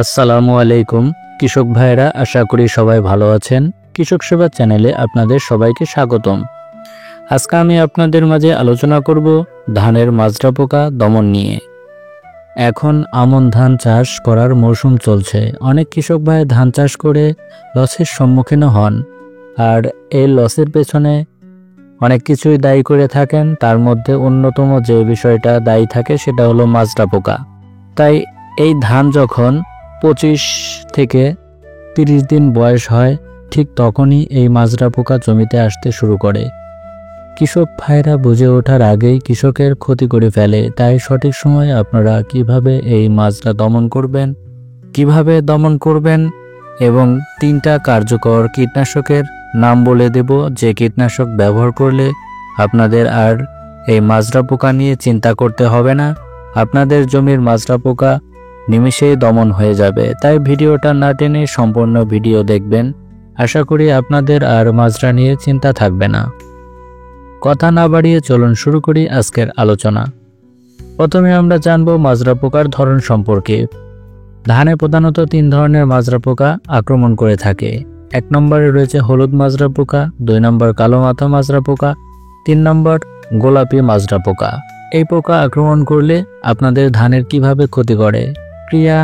আসসালামু আলাইকুম কৃষক ভাইরা, আশা করি সবাই ভালো আছেন। কৃষক সেবা চ্যানেলে আপনাদের সবাইকে স্বাগতম। আজকে আমি আপনাদের মাঝে আলোচনা করব ধানের মাজরা পোকা দমন নিয়ে। এখন আমন ধান চাষ করার মৌসুম চলছে। অনেক কৃষক ভাই ধান চাষ করে লসের সম্মুখীন হন, আর এই লসের পেছনে অনেক কিছুই দায়ী করে থাকেন। তার মধ্যে অন্যতম যে বিষয়টা দায়ী থাকে সেটা হলো মাজরা পোকা। তাই এই ধান যখন 25 থেকে 30 দিন বয়স হয়, ঠিক তখনই এই মাজরা পোকা জমিতে আসতে শুরু করে। কৃষক ভাইরা বুঝে ওঠার আগেই কৃষকের ক্ষতি করে ফেলে। তাই সঠিক সময়ে আপনারা কিভাবে এই মাজরা দমন করবেন এবং 3টা কার্যকর কীটনাশকের নাম বলে দেব, যে কীটনাশক ব্যবহার করলে আপনাদের আর এই মাজরা পোকা নিয়ে চিন্তা করতে হবে না। আপনাদের জমির মাজরা পোকা নিমেষেই দমন হয়ে যাবে। তাই ভিডিওটা না টেনে সম্পূর্ণ ভিডিও দেখবেন। আশা করি আপনাদের আর মাজরা নিয়ে চিন্তা থাকবে না। কথা না বাড়িয়ে চলুন শুরু করি আজকের আলোচনা। প্রথমে আমরা জানব মাজরা পোকার ধরন সম্পর্কে। ধানে প্রধানত 3 ধরনের মাজরা পোকা আক্রমণ করে থাকে। 1 নম্বরে রয়েছে হলুদ মাজরা পোকা, 2 নম্বর কালো মাথা মাজরা পোকা, 3 নম্বর গোলাপি মাজরা পোকা। এই পোকা আক্রমণ করলে আপনাদের ধানের কিভাবে ক্ষতি করে? ক্রিয়া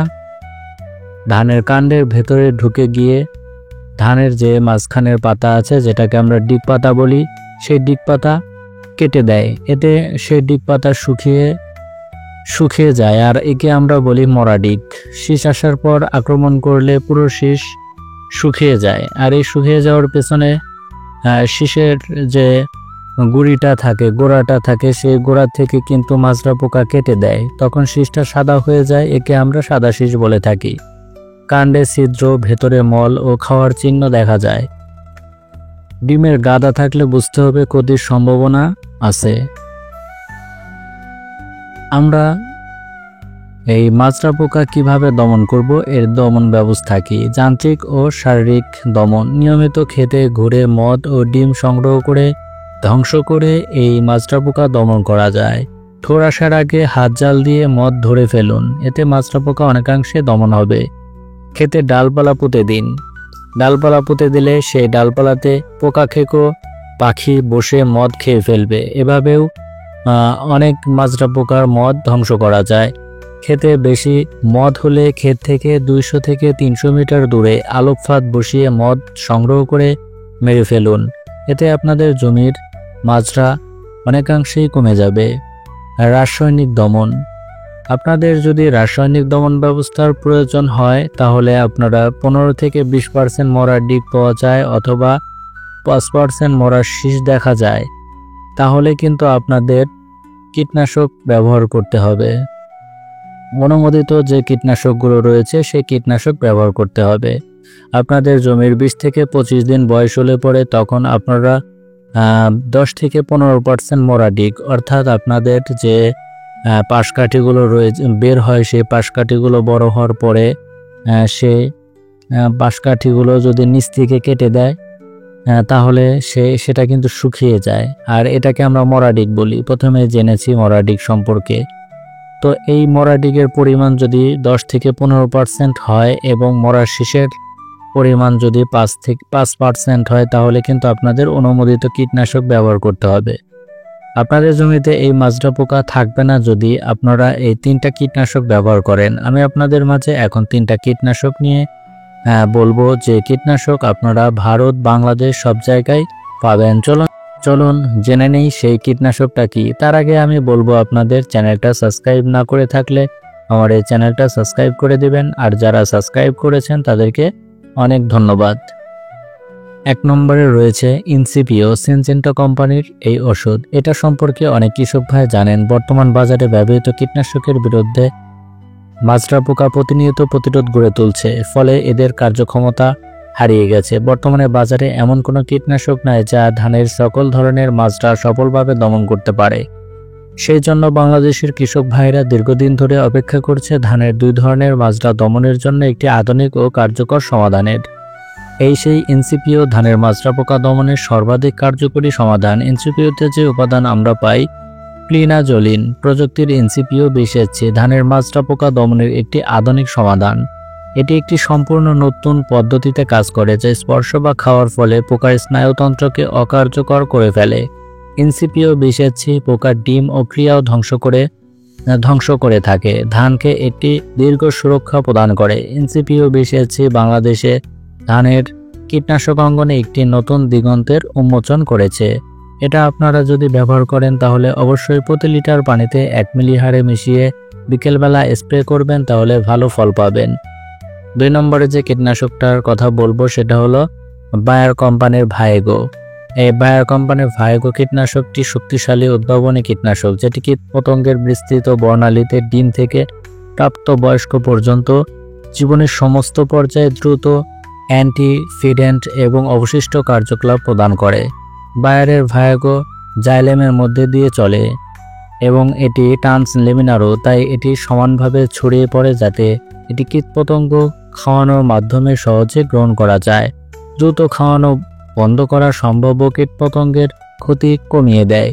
ধানের কাণ্ডের ভেতরে ঢুকে গিয়ে ধানের যে মাঝখানের পাতা আছে, যেটাকে আমরা ডিগ পাতা বলি, সেই ডিগ পাতা কেটে দেয়। এতে সেই ডিগ পাতা শুকিয়ে যায়, আর একে আমরা বলি মরা ডিগ। শীষ আসার পর আক্রমণ করলে পুরো শীষ শুকিয়ে যায়, আর এই শুকিয়ে যাওয়ার পেছনে শীষের যে গোড়াটা থাকে, সেই গোড়া থেকে কিন্তু মাজরা পোকা কেটে দেয়। তখন শীষটা সাদা হয়ে যায়, একে আমরা সাদা শীষ বলে থাকি। কাণ্ডে ছিদ্র, ভেতরে মল ও খাওয়ার চিহ্ন দেখা যায়। ডিমের গাদা থাকলে বুঝতে হবে ক্ষতির সম্ভাবনা আছে। আমরা এই মাজরা পোকা কিভাবে দমন করব, এর দমন ব্যবস্থা কি? যান্ত্রিক ও শারীরিক দমন। নিয়মিত খেতে ঘুরে মদ ও ডিম সংগ্রহ করে ধ্বংস করে এই মাজরা পোকা দমন করা যায়। ঠোর আসার আগে হাত জাল দিয়ে মদ ধরে ফেলুন, এতে মাজরা পোকা অনেকাংশে দমন হবে। খেতে ডালপালা পুঁতে দিন। ডালপালা পুঁতে দিলে সেই ডালপালাতে পোকা খেকো পাখি বসে মদ খেয়ে ফেলবে। এভাবেও অনেক মাজরা পোকার মদ ধ্বংস করা যায়। খেতে বেশি মদ হলে ক্ষেত থেকে 200 থেকে 300 মিটার দূরে আলোক ফাঁদ বসিয়ে মদ সংগ্রহ করে মেরে ফেলুন, এতে আপনাদের জমির মাজরা অনেকাংশেই কমে যাবে। রাসায়নিক দমন। আপনাদের যদি রাসায়নিক দমন ব্যবস্থার প্রয়োজন হয়, তাহলে আপনারা 15 থেকে 20% মরা ডিগ পাওয়া যায়, অথবা 5% মরা শীষ দেখা যায়। তাহলে কিন্তু আপনাদের কীটনাশক ব্যবহার করতে হবে। অনুমোদিত যে কীটনাশকগুলো রয়েছে সেই কীটনাশক ব্যবহার করতে হবে। আপনাদের জমির 20 থেকে 25 দিন বয়স হলে পরে তখন আপনারা 10 থেকে 15% মরা ডিগ, অর্থাৎ আপনাদের যে পাশকাঠিগুলো রয়েছে বের হয়, সেই পাশকাঠিগুলো বড় হওয়ার পরে সেই পাশকাঠিগুলো যদি নিচ থেকে কেটে দেয়, তাহলে সেটা কিন্তু শুকিয়ে যায়, আর এটাকে আমরা মরা ডিগ বলি। প্রথমে জেনেছি মরা ডিগ সম্পর্কে। তো এই মরা ডিগের পরিমাণ যদি 10 থেকে 15% হয় এবং মরা শীষের পরিমাণ যদি 5% হয়, তাহলে কিন্তু আপনাদের অনুমোদিত কীটনাশক ব্যবহার করতে হবে। আপনাদের জমিতে এই মাজরা পোকা থাকবে না যদি আপনারা এই 3টা কীটনাশক ব্যবহার করেন। আমি আপনাদের মাঝে এখন 3টা কীটনাশক নিয়ে বলবো, যে কীটনাশক আপনারা ভারত, বাংলাদেশ সব জায়গায় পাবেন। চলুন জেনে নেই সেই কীটনাশকটা কি। তার আগে আমি বলবো, আপনাদের চ্যানেলটা সাবস্ক্রাইব না করে থাকলে আমার এই চ্যানেলটা সাবস্ক্রাইব করে দিবেন, আর যারা সাবস্ক্রাইব করেছেন তাদেরকে অনেক ধন্যবাদ। 1 নম্বরে রয়েছে ইনসিপিও সিনজেন্টা কোম্পানির এই ওষুধ। এটা সম্পর্কে অনেক কৃষক ভাই জানেন। বর্তমান বাজারে ব্যবহৃত কীটনাশকের বিরুদ্ধে মাজরা পোকা প্রতিনিয়ত প্রতিরোধ গড়ে তুলছে, ফলে এদের কার্যক্ষমতা হারিয়ে গেছে। বর্তমানে বাজারে এমন কোনো কীটনাশক নাই যা ধানের সকল ধরনের মাজরা সফলভাবে দমন করতে পারে। সেই জন্য বাংলাদেশের কৃষক ভাইরা দীর্ঘদিন ধরে অপেক্ষা করছে ধানের 2 ধরনের মাজরা দমনের জন্য একটি আধুনিক ও কার্যকর সমাধানের। সেই ইনসিপিও ধানের মাজরা পোকা দমনের সর্বাধিক কার্যকরী সমাধান। ইনসিপিওতে যে উপাদান আমরা পাই, ক্লিনাজোলিন প্রযুক্তির ইনসিপিও 20 ধানের মাজরা পোকা দমনের একটি আধুনিক সমাধান। এটি একটি সম্পূর্ণ নতুন পদ্ধতিতে কাজ করে, যা স্পর্শ বা খাওয়ার ফলে পোকার স্নায়ুতন্ত্রকে অকার্যকর করে ফেলে। ইনসিপিও বিষাচ্ছি পোকার ডিম ও ক্রিয়াও ধ্বংস করে থাকে। ধানকে একটি দীর্ঘ সুরক্ষা প্রদান করে। ইনসিপিও বিষাচ্ছি বাংলাদেশে ধানের কীটনাশক অঙ্গনে একটি নতুন দিগন্তের উন্মোচন করেছে। এটা আপনারা যদি ব্যবহার করেন তাহলে অবশ্যই প্রতি লিটার পানিতে 1 মিলি হারে মিশিয়ে বিকেলবেলা স্প্রে করবেন, তাহলে ভালো ফল পাবেন। 2 নম্বরে যে কীটনাশকটার কথা বলবো সেটা হলো বায়ার কোম্পানির ভাইগো। এই বায়ার কোম্পানির ভাইগো কীটনাশকটি শক্তিশালী উদ্ভাবনী কীটনাশক, যেটি কীটপতঙ্গের বিস্তৃত বর্ণালীতে ডিম থেকে প্রাপ্তবয়স্ক পর্যন্ত জীবনের সমস্ত পর্যায়ে দ্রুত অ্যান্টিফিডেন্ট এবং অবশিষ্ট কার্যকলাপ প্রদান করে। বায়ারের ভাইগো জাইলেমের মধ্যে দিয়ে চলে এবং এটি ট্রান্সলেমিনারও, তাই এটি সমানভাবে ছড়িয়ে পড়ে যাতে এটি কীটপতঙ্গ খাওয়ানোর মাধ্যমে সহজে গ্রহণ করা যায়। দ্রুত খাওয়ানো বন্ধ করা সম্ভাব্য কীটপতঙ্গের ক্ষতি কমিয়ে দেয়।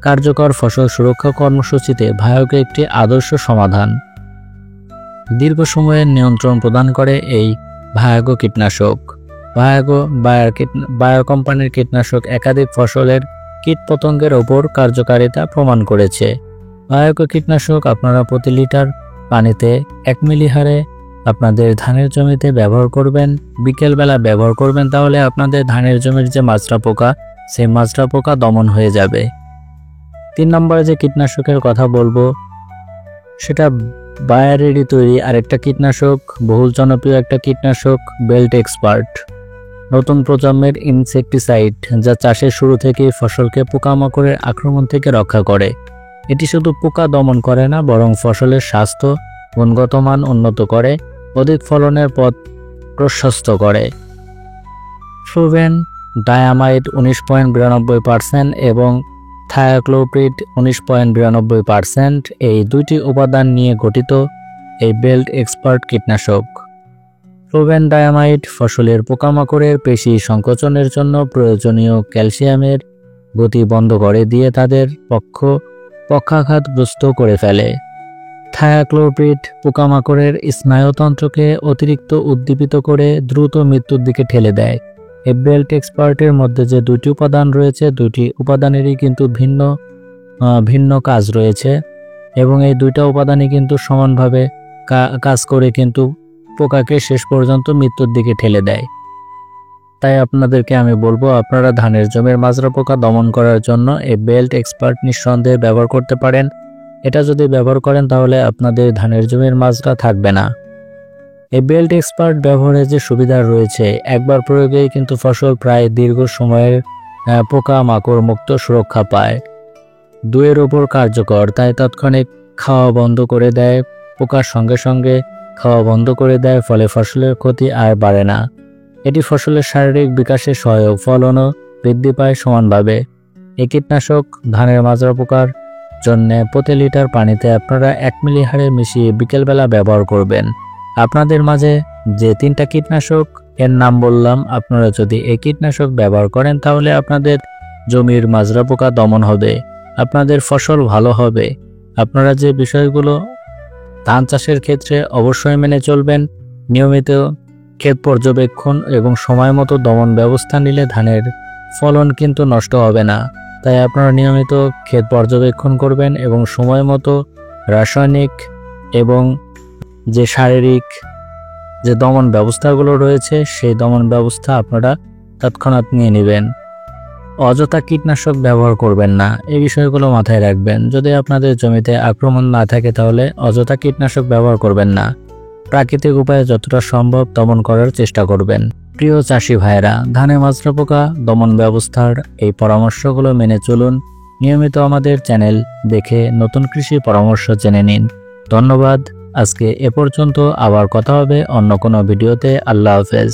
কার্যকর ফসল সুরক্ষা কর্মসূচিতে ভাইগো একটি আদর্শ সমাধান। দীর্ঘ সময়ের নিয়ন্ত্রণ প্রদান করে এই ভাইগো কীটনাশক। ভাইগো বায়ার কোম্পানির কীটনাশক একাধিক ফসলের কীটপতঙ্গের ওপর কার্যকারিতা প্রমাণ করেছে। ভাইগো কীটনাশক আপনারা প্রতি লিটার পানিতে 1 মিলি হারে আপনাদের ধানের জমিতে ব্যবহার করবেন, বিকেলবেলা ব্যবহার করবেন, তাহলে আপনাদের ধানের জমির যে মাজরা পোকা, সেই মাজরা পোকা দমন হয়ে যাবে। 3 নম্বরে যে কীটনাশকের কথা বলবো সেটা বায়ারেরই তৈরি আরেকটা কীটনাশক, বহুল জনপ্রিয় একটা কীটনাশক বেল্ট এক্সপার্ট। নতুন প্রজন্মের ইনসেকটিসাইড, যা চাষের শুরু থেকেই ফসলকে পোকামাকড়ের আক্রমণ থেকে রক্ষা করে। এটি শুধু পোকা দমন করে না, বরং ফসলের স্বাস্থ্য গুণগত মান উন্নত করে, অধিক ফলনের পথ প্রশস্ত করে। ফ্লুভেন ডায়ামাইড 19.92% এবং থায়াক্লোপ্রিড 19.92%, এই দুইটি উপাদান নিয়ে গঠিত এই বেল্ট এক্সপার্ট কীটনাশক। ফ্লুভেন ডায়ামাইড ফসলের পোকামাকড়ের পেশি সংকোচনের জন্য প্রয়োজনীয় ক্যালসিয়ামের গতি বন্ধ করে দিয়ে তাদের পক্ষাঘাতগ্রস্ত করে ফেলে। থায়াক্লোপ্রিড পোকামাকড়ের স্নায়ুতন্ত্রকে অতিরিক্ত উদ্দীপিত করে দ্রুত মৃত্যুর দিকে ঠেলে দেয়। এই বেল্ট এক্সপার্টের মধ্যে যে দুটি উপাদান রয়েছে, দুটি উপাদানেরই কিন্তু ভিন্ন কাজ রয়েছে এবং এই দুইটা উপাদানই কিন্তু সমানভাবে কাজ করে কিন্তু পোকাকে শেষ পর্যন্ত মৃত্যুর দিকে ঠেলে দেয়। তাই আপনাদেরকে আমি বলবো, আপনারা ধানের জমির মাজরা পোকা দমন করার জন্য এই বেল্ট এক্সপার্ট নিঃসন্দেহে ব্যবহার করতে পারেন। এটা যদি ব্যবহার করেন তাহলে আপনাদের ধানের জমির মাজরা থাকবে না। এই বেল্ট এক্সপার্ট ব্যবহারের যে সুবিধা রয়েছে, একবার প্রয়োগেই কিন্তু ফসল প্রায় দীর্ঘ সময়ের পোকা মাকড় মুক্ত সুরক্ষা পায়। 2-এর ওপর কার্যকর, তাই তাৎক্ষণিক খাওয়া বন্ধ করে দেয়, পোকার সঙ্গে সঙ্গে খাওয়া বন্ধ করে দেয়, ফলে ফসলের ক্ষতি আর বাড়ে না। এটি ফসলের শারীরিক বিকাশে সহায়ক, ফলনও বৃদ্ধি পায় সমানভাবে। এই কীটনাশক ধানের মাজরা পোকার জন্য প্রতি লিটার পানিতে আপনারা 1 মিলি হারে মিশিয়ে বিকেলবেলা ব্যবহার করবেন। আপনাদের মাঝে যে 3টা কীটনাশক এর নাম বললাম, আপনারা যদি এই কীটনাশক ব্যবহার করেন তাহলে আপনাদের জমির মাজরা পোকা দমন হবে, আপনাদের ফসল ভালো হবে। আপনারা যে বিষয়গুলো ধান চাষের ক্ষেত্রে অবশ্যই মেনে চলবেন, নিয়মিত ক্ষেত পর্যবেক্ষণ এবং সময় মতো দমন ব্যবস্থা নিলে ধানের ফলন কিন্তু নষ্ট হবে না। তাই আপনারা নিয়মিত ক্ষেত পর্যবেক্ষণ করবেন এবং সময় মতো রাসায়নিক এবং যে শারীরিক যে দমন ব্যবস্থাগুলো রয়েছে সেই দমন ব্যবস্থা আপনারা তৎক্ষণাৎ নিয়ে নেবেন। অযথা কীটনাশক ব্যবহার করবেন না, এই বিষয়গুলো মাথায় রাখবেন। যদি আপনাদের জমিতে আক্রমণ না থাকে তাহলে অযথা কীটনাশক ব্যবহার করবেন না। প্রাকৃতিক উপায়ে যতটা সম্ভব দমন করার চেষ্টা করবেন। প্রিয় চাষি ভাইয়েরা, ধানে মাজরা পোকা দমন ব্যবস্থার এই পরামর্শগুলো মেনে চলুন। নিয়মিত আমাদের চ্যানেল দেখে নতুন কৃষি পরামর্শ জেনে নিন। ধন্যবাদ। আজকে এ পর্যন্ত, আবার কথা হবে অন্য কোনো ভিডিওতে। আল্লাহ হাফেজ।